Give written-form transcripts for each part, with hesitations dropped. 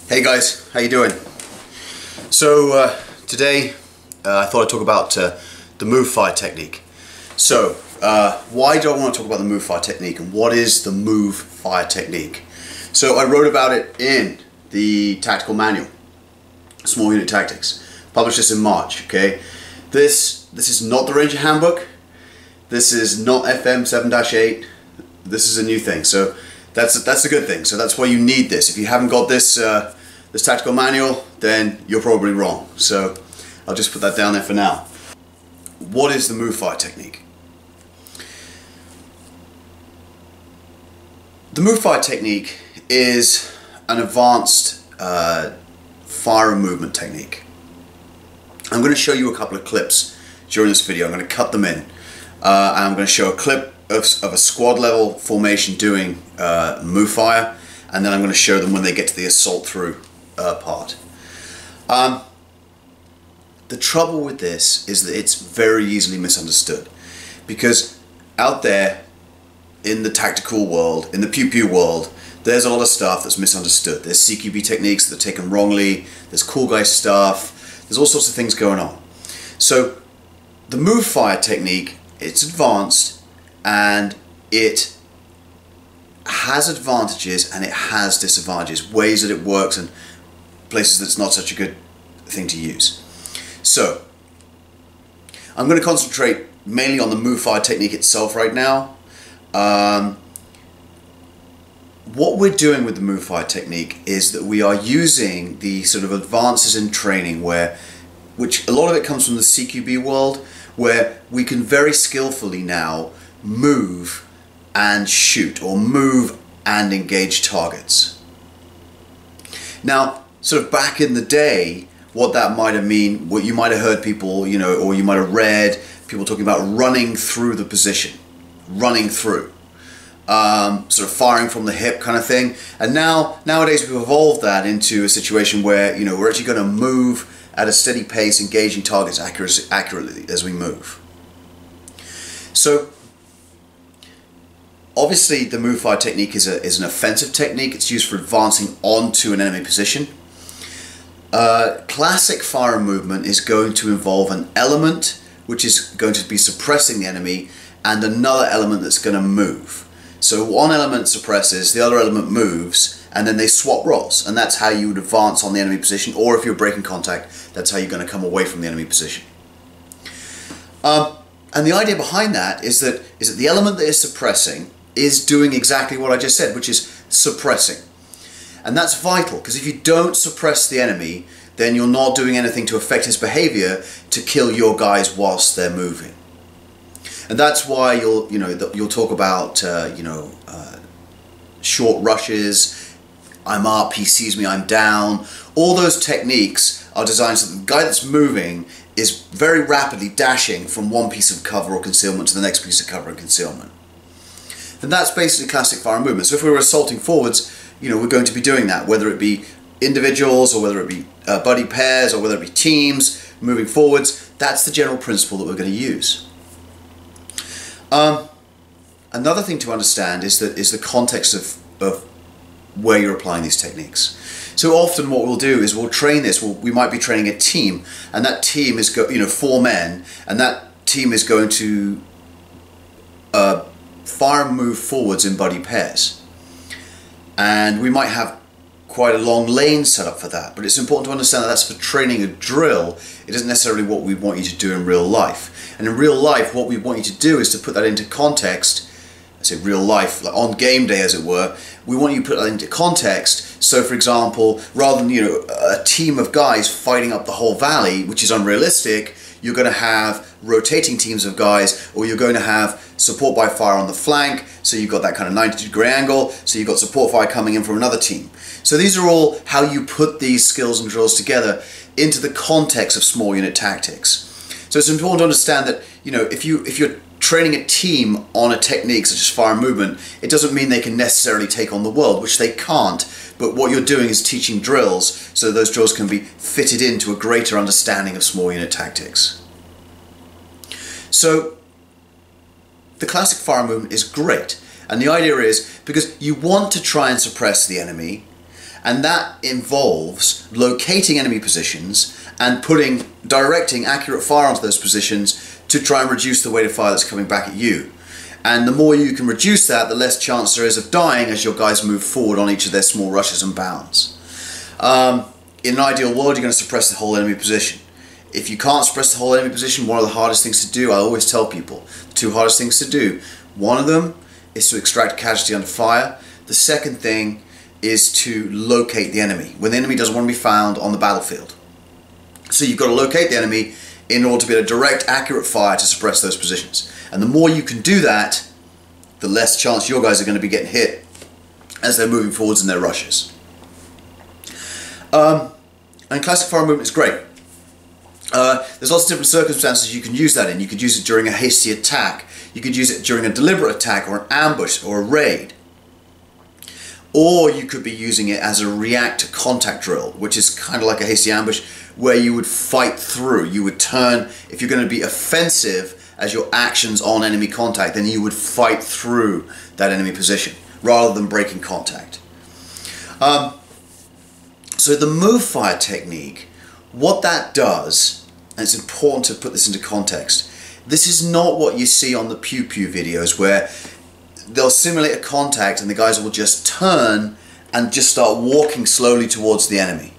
Hey guys, how you doing? So today I thought I'd talk about the move fire technique. So why do I want to talk about the move fire technique and what is the move fire technique? So I wrote about it in the tactical manual, Small Unit Tactics. Published this in March. Okay, this is not the Ranger Handbook. This is not FM 7-8. This is a new thing. So that's a good thing. So that's why you need this. If you haven't got this this tactical manual, then you're probably wrong. So I'll just put that down there for now. What is the move fire technique? The move fire technique is an advanced fire and movement technique. I'm going to show you a couple of clips during this video. I'm going to cut them in, and I'm going to show a clip of a squad level formation doing move fire, and then I'm going to show them when they get to the assault through part. The trouble with this is that it's very easily misunderstood, because out there in the tactical world, in the pew-pew world, there's a lot of stuff that's misunderstood. There's CQB techniques that are taken wrongly, there's cool guy stuff, there's all sorts of things going on. So the move fire technique, it's advanced and it has advantages and it has disadvantages, ways that it works and places that's not such a good thing to use. So I'm going to concentrate mainly on the move fire technique itself right now. What we're doing with the move fire technique is that we are using the sort of advances in training which a lot of it comes from the CQB world, where we can very skillfully now move and shoot, or move and engage targets. Now, sort of back in the day, what that might have mean, what you might have heard people, you know, or you might have read people talking about running through the position, running through, sort of firing from the hip kind of thing. And nowadays we've evolved that into a situation where, you know, we're actually going to move at a steady pace, engaging targets accurately as we move. So obviously the move fire technique is an offensive technique. It's used for advancing onto an enemy position. Classic fire and movement is going to involve an element which is going to be suppressing the enemy and another element that's going to move. So one element suppresses, the other element moves, and then they swap roles, and that's how you would advance on the enemy position, or if you're breaking contact, that's how you're going to come away from the enemy position. And the idea behind that is that the element that is suppressing is doing exactly what I just said, which is suppressing. And that's vital, because if you don't suppress the enemy, then you're not doing anything to affect his behavior to kill your guys whilst they're moving. And that's why you'll talk about short rushes, I'm up, he sees me, I'm down. All those techniques are designed so that the guy that's moving is very rapidly dashing from one piece of cover or concealment to the next piece of cover and concealment. And that's basically classic fire and movement. So if we were assaulting forwards, you know, we're going to be doing that, whether it be individuals or whether it be buddy pairs or whether it be teams moving forwards. That's the general principle that we're going to use. Another thing to understand is the context of where you're applying these techniques. So often what we'll do is we'll train this. We might be training a team, and that team is 4 men, and that team is going to fire and move forwards in buddy pairs. And we might have quite a long lane set up for that, but it's important to understand that that's for training a drill. It isn't necessarily what we want you to do in real life. And in real life, what we want you to do is to put that into context. I say real life, like on game day as it were, we want you to put that into context. So for example, rather than a team of guys fighting up the whole valley, which is unrealistic, you're going to have rotating teams of guys, or you're going to have support by fire on the flank, so you've got that kind of 90-degree angle, so you've got support fire coming in from another team. So these are all how you put these skills and drills together into the context of small unit tactics. So it's important to understand that, you know, if you're training a team on a technique such as fire and movement, it doesn't mean they can necessarily take on the world, which they can't. But what you're doing is teaching drills, so those drills can be fitted into a greater understanding of small unit tactics. So the classic fire and movement is great, and the idea is because you want to try and suppress the enemy, And that involves locating enemy positions and directing accurate fire onto those positions to try and reduce the weight of fire that's coming back at you. And the more you can reduce that, the less chance there is of dying as your guys move forward on each of their small rushes and bounds. In an ideal world, you're going to suppress the whole enemy position. If you can't suppress the whole enemy position, one of the hardest things to do, I always tell people, the two hardest things to do. One of them is to extract a casualty under fire. The second thing is to locate the enemy, when the enemy doesn't want to be found on the battlefield. So you've got to locate the enemy in order to be able to direct accurate fire to suppress those positions. And the more you can do that, the less chance your guys are going to be getting hit as they're moving forwards in their rushes. And classic fire movement is great. There's lots of different circumstances you can use that in. You could use it during a hasty attack. You could use it during a deliberate attack or an ambush or a raid. Or you could be using it as a react to contact drill, which is kind of like a hasty ambush where you would fight through. You would turn, if you're going to be offensive as your actions on enemy contact, then you would fight through that enemy position rather than breaking contact. So the move fire technique, what that does, and it's important to put this into context, this is not what you see on the pew pew videos where they'll simulate a contact and the guys will just turn and just start walking slowly towards the enemy,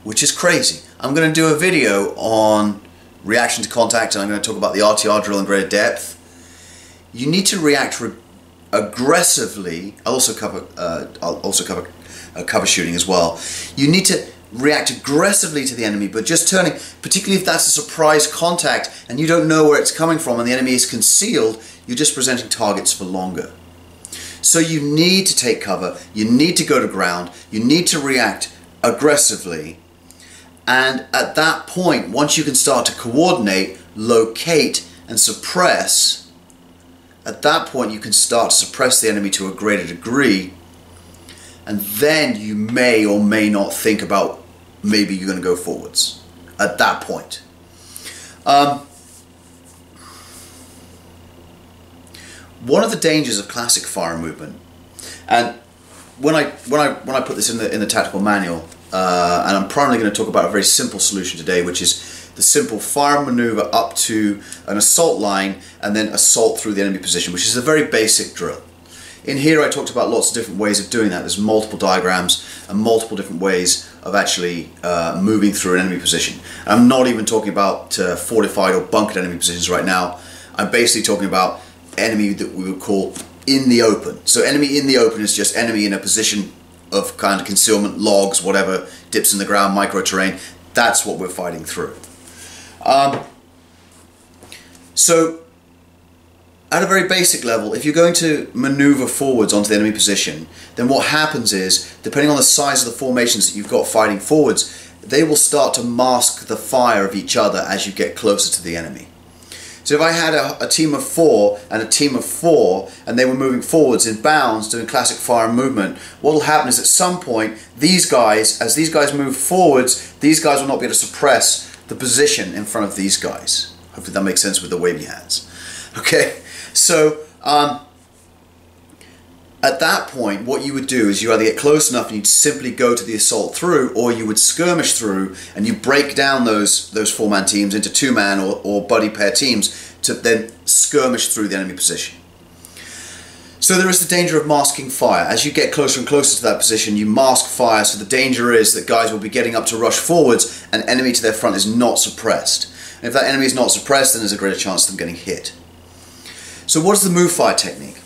which is crazy. I'm going to do a video on reaction to contact and I'm going to talk about the RTR drill in greater depth. You need to react aggressively. I'll also cover cover shooting as well. You need to react aggressively to the enemy, but just turning, particularly if that's a surprise contact and you don't know where it's coming from and the enemy is concealed, you're just presenting targets for longer. So you need to take cover, you need to go to ground, you need to react aggressively, and at that point, once you can start to coordinate, locate and suppress, at that point you can start to suppress the enemy to a greater degree, and then you may or may not think about maybe you're going to go forwards at that point. One of the dangers of classic fire movement, and when I put this in the tactical manual, and I'm primarily going to talk about a very simple solution today, which is the simple fire maneuver up to an assault line and then assault through the enemy position, which is a very basic drill. In here I talked about lots of different ways of doing that. There's multiple diagrams and multiple different ways of actually moving through an enemy position. I'm not even talking about fortified or bunkered enemy positions right now. I'm basically talking about enemy that we would call in the open. So enemy in the open is just enemy in a position of kind of concealment, logs, whatever, dips in the ground, micro terrain. That's what we're fighting through. So at a very basic level, if you're going to maneuver forwards onto the enemy position, then what happens is, depending on the size of the formations that you've got fighting forwards, they will start to mask the fire of each other as you get closer to the enemy. So if I had a team of 4 and a team of 4 and they were moving forwards in bounds doing classic fire movement, what will happen is at some point these guys, as these guys move forwards, these guys will not be able to suppress the position in front of these guys. Hopefully that makes sense with the wavy hands. Okay, so at that point what you would do is you either get close enough and you'd simply go to the assault through, or you would skirmish through and you break down those 4-man teams into 2-man or buddy pair teams to then skirmish through the enemy position. So there is the danger of masking fire. As you get closer and closer to that position, you mask fire, so the danger is that guys will be getting up to rush forwards and enemy to their front is not suppressed. And if that enemy is not suppressed, then there's a greater chance of them getting hit. So what is the move fire technique?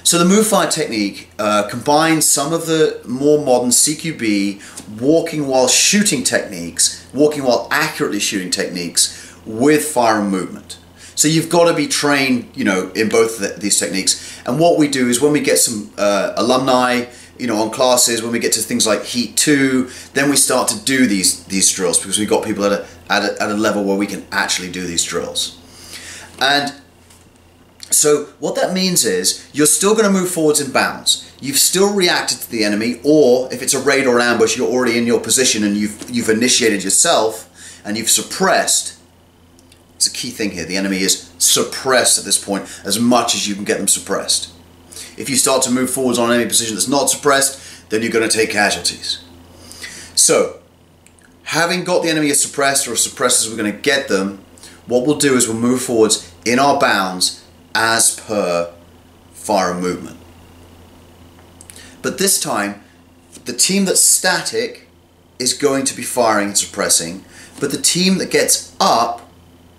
So the move fire technique combines some of the more modern CQB walking while shooting techniques, walking while accurately shooting techniques with fire and movement. So you've got to be trained, you know, in both these techniques. And what we do is when we get some alumni, you know, on classes, when we get to things like Heat 2, then we start to do these drills because we've got people at a level where we can actually do these drills. And so what that means is you're still going to move forwards in bounds. You've still reacted to the enemy, or if it's a raid or an ambush, you're already in your position and you've initiated yourself and you've suppressed. It's a key thing here. The enemy is suppressed at this point as much as you can get them suppressed. If you start to move forwards on an enemy position that's not suppressed, then you're going to take casualties. So, having got the enemy as suppressed, or as suppressed as we're going to get them, what we'll do is we'll move forwards in our bounds as per fire and movement. But this time, the team that's static is going to be firing and suppressing, but the team that gets up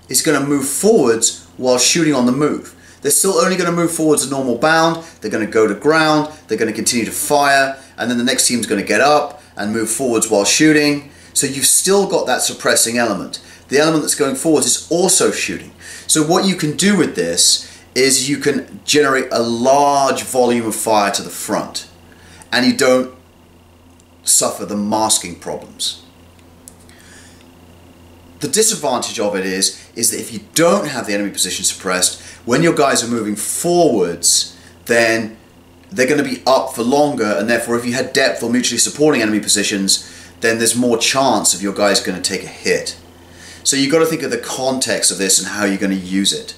is going to move forwards while shooting on the move. They're still only going to move forwards a normal bound, they're going to go to ground, they're going to continue to fire, and then the next team's going to get up and move forwards while shooting. So you've still got that suppressing element. The element that's going forwards is also shooting. So what you can do with this is you can generate a large volume of fire to the front, and you don't suffer the masking problems. The disadvantage of it is that if you don't have the enemy position suppressed, when your guys are moving forwards, then they're going to be up for longer, and therefore if you had depth or mutually supporting enemy positions, then there's more chance of your guys going to take a hit. So you've got to think of the context of this and how you're going to use it.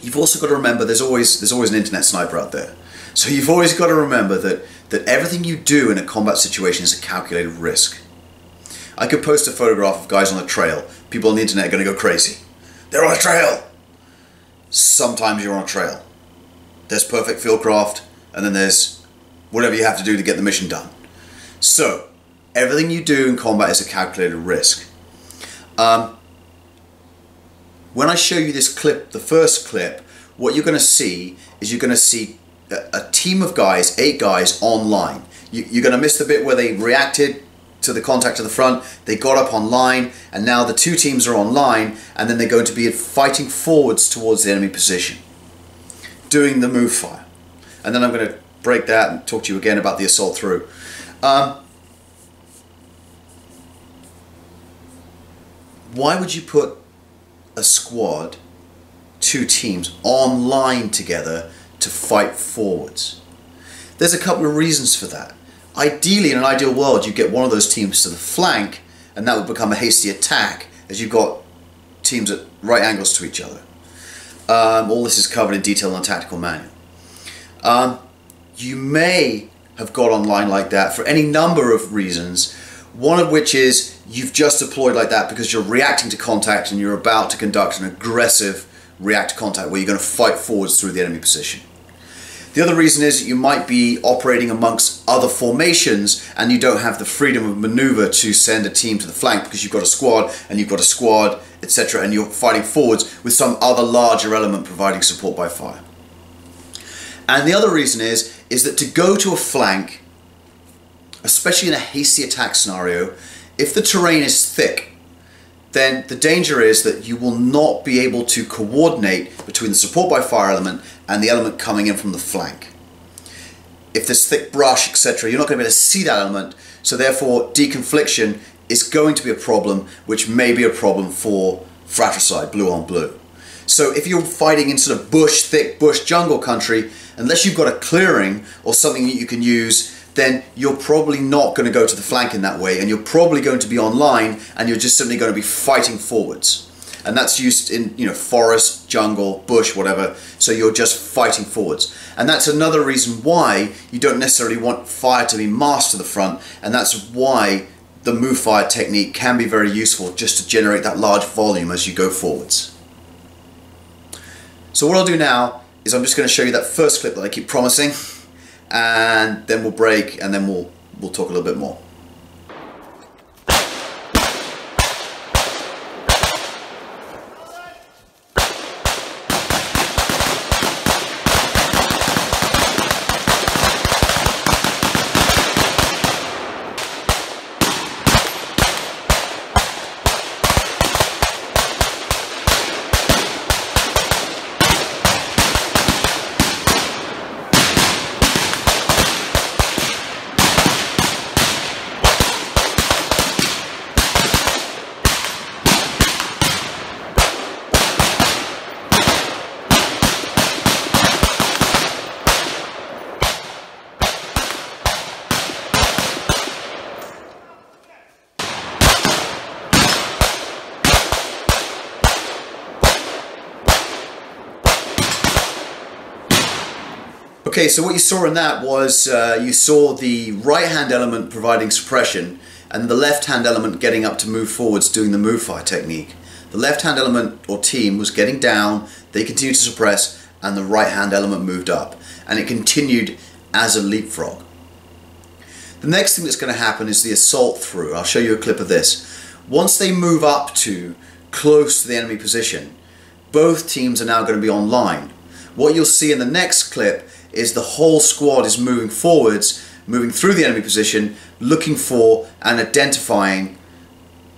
You've also got to remember there's always an internet sniper out there. So you've always got to remember that everything you do in a combat situation is a calculated risk. I could post a photograph of guys on a trail. People on the internet are going to go crazy. They're on a trail! Sometimes you're on a trail. There's perfect fieldcraft, and then there's whatever you have to do to get the mission done. So, everything you do in combat is a calculated risk. When I show you this clip, the first clip, what you're going to see is you're going to see a team of guys, 8 guys online. You're going to miss the bit where they reacted to the contact to the front, they got up online, and now the 2 teams are online, and then they're going to be fighting forwards towards the enemy position, doing the move fire. And then I'm going to break that and talk to you again about the assault through. Why would you put a squad, 2 teams, online together to fight forwards? There's a couple of reasons for that. Ideally, in an ideal world, you get one of those teams to the flank, and that would become a hasty attack, as you've got teams at right angles to each other. All this is covered in detail in the tactical manual. You may have got online like that for any number of reasons, one of which is you've just deployed like that because you're reacting to contact and you're about to conduct an aggressive react to contact where you're going to fight forwards through the enemy position. The other reason is that you might be operating amongst other formations and you don't have the freedom of maneuver to send a team to the flank because you've got a squad and you've got a squad, etc., and you're fighting forwards with some other larger element providing support by fire. And the other reason is that to go to a flank, especially in a hasty attack scenario, if the terrain is thick, then the danger is that you will not be able to coordinate between the support by fire element and the element coming in from the flank. If there's thick brush, etc., you're not going to be able to see that element, so therefore deconfliction is going to be a problem, which may be a problem for fratricide, blue on blue. So if you're fighting in sort of bush, thick bush jungle country, unless you've got a clearing or something that you can use, then you're probably not going to go to the flank in that way, and you're probably going to be online and you're just simply going to be fighting forwards. And that's used in, forest, jungle, bush, whatever, so you're just fighting forwards. And that's another reason why you don't necessarily want fire to be masked to the front, and that's why the move fire technique can be very useful, just to generate that large volume as you go forwards. So what I'll do now is I'm just going to show you that first clip that I keep promising, and then we'll break, and then we'll talk a little bit more. Okay, so what you saw in that was you saw the right-hand element providing suppression and the left-hand element getting up to move forwards doing the move fire technique. The left-hand element or team was getting down, they continued to suppress, and the right-hand element moved up. And it continued as a leapfrog. The next thing that's going to happen is the assault through. I'll show you a clip of this. Once they move up to close to the enemy position, both teams are now going to be online. What you'll see in the next clip is the whole squad is moving forwards, moving through the enemy position, looking for and identifying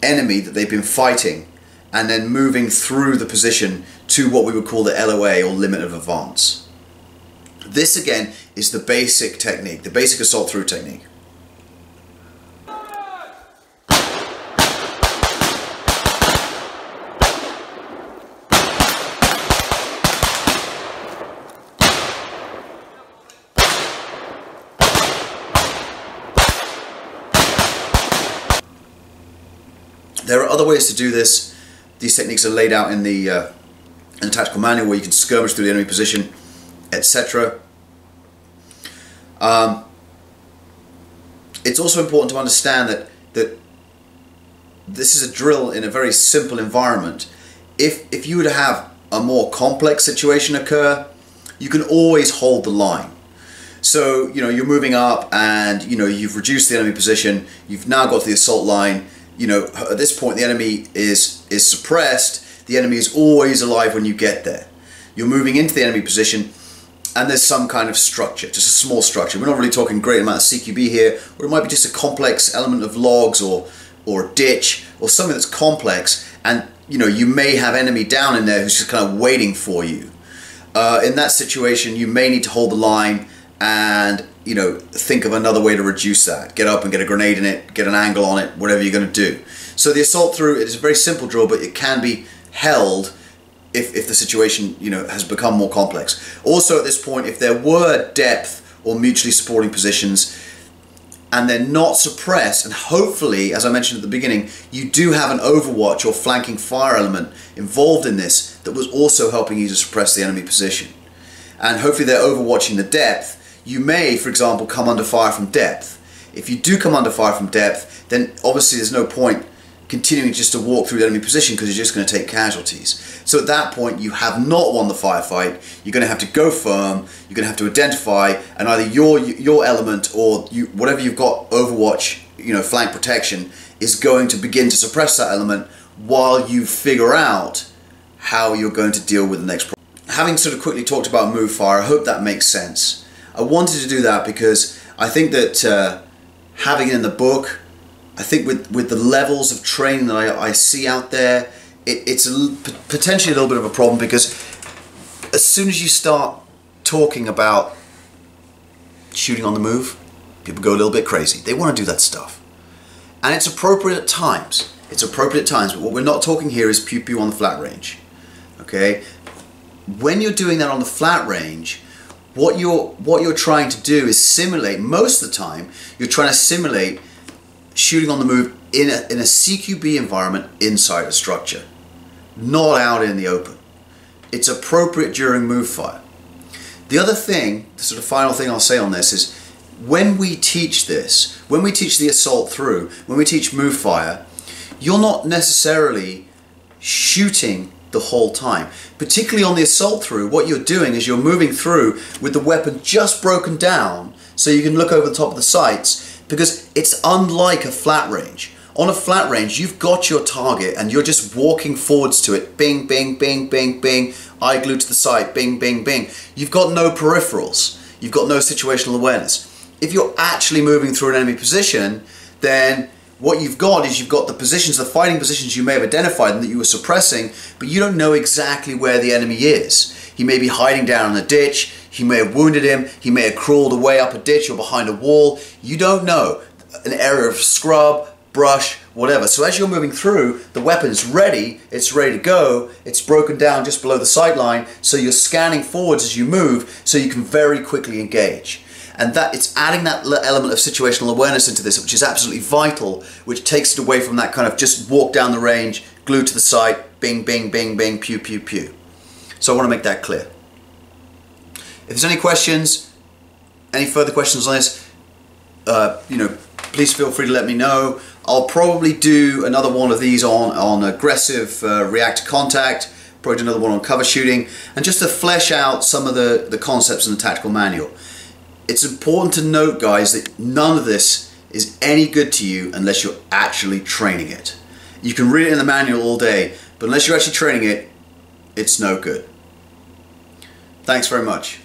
enemy that they've been fighting, and then moving through the position to what we would call the LOA, or limit of advance. This again is the basic technique, the basic assault through technique. There are other ways to do this. These techniques are laid out in the tactical manual, where you can skirmish through the enemy position, etc. It's also important to understand that this is a drill in a very simple environment. If you were to have a more complex situation occur, you can always hold the line. So, you know, you're moving up and, you know, you've reduced the enemy position, you've now got to the assault line. You know, at this point the enemy is suppressed, the enemy is always alive when you get there. You're moving into the enemy position and there's some kind of structure, just a small structure. We're not really talking a great amount of CQB here, or it might be just a complex element of logs or a ditch or something that's complex, and you know, you may have enemy down in there who's just kind of waiting for you. In that situation you may need to hold the line and, you know, think of another way to reduce that. Get up and get a grenade in it, get an angle on it, whatever you're going to do. So the assault through, it is a very simple drill, but it can be held if the situation, you know, has become more complex. Also at this point, if there were depth or mutually supporting positions and they're not suppressed, and hopefully, as I mentioned at the beginning, you do have an overwatch or flanking fire element involved in this that was also helping you to suppress the enemy position. And hopefully they're overwatching the depth. You may, for example, come under fire from depth. If you do come under fire from depth, then obviously there's no point continuing just to walk through the enemy position, because you're just going to take casualties. So at that point you have not won the firefight. You're going to have to go firm, you're going to have to identify, and either your element or whatever you've got overwatch, you know, flank protection, is going to begin to suppress that element while you figure out how you're going to deal with the next problem. Having sort of quickly talked about move fire, I hope that makes sense. I wanted to do that because I think that having it in the book, I think with the levels of training that I see out there, it's potentially a little bit of a problem, because as soon as you start talking about shooting on the move, people go a little bit crazy. They want to do that stuff. And it's appropriate at times. It's appropriate at times, but what we're not talking here is pew pew on the flat range. Okay? When you're doing that on the flat range, what you're trying to do is simulate, most of the time, you're trying to simulate shooting on the move in a CQB environment inside a structure, not out in the open. It's appropriate during move fire. The other thing, the sort of final thing I'll say on this is, when we teach this, when we teach the assault through, when we teach move fire, you're not necessarily shooting the whole time. Particularly on the assault through, what you're doing is you're moving through with the weapon just broken down so you can look over the top of the sights, because it's unlike a flat range. On a flat range, you've got your target and you're just walking forwards to it. Bing, bing, bing, bing, bing. Eye glued to the sight. Bing, bing, bing. You've got no peripherals. You've got no situational awareness. If you're actually moving through an enemy position, then what you've got is you've got the positions, the fighting positions you may have identified and that you were suppressing, but you don't know exactly where the enemy is. He may be hiding down in a ditch, he may have wounded him, he may have crawled away up a ditch or behind a wall. You don't know. An area of scrub, brush, whatever. So as you're moving through, the weapon's ready, it's ready to go, it's broken down just below the sight line, so you're scanning forwards as you move so you can very quickly engage. And that it's adding that element of situational awareness into this, which is absolutely vital, which takes it away from that kind of just walk down the range, glued to the sight, bing, bing, bing, bing, pew, pew, pew. So I want to make that clear. If there's any questions, any further questions on this, you know, please feel free to let me know. I'll probably do another one of these on aggressive react to contact, probably do another one on cover shooting, and just to flesh out some of the concepts in the tactical manual. It's important to note, guys, that none of this is any good to you unless you're actually training it. You can read it in the manual all day, but unless you're actually training it, it's no good. Thanks very much.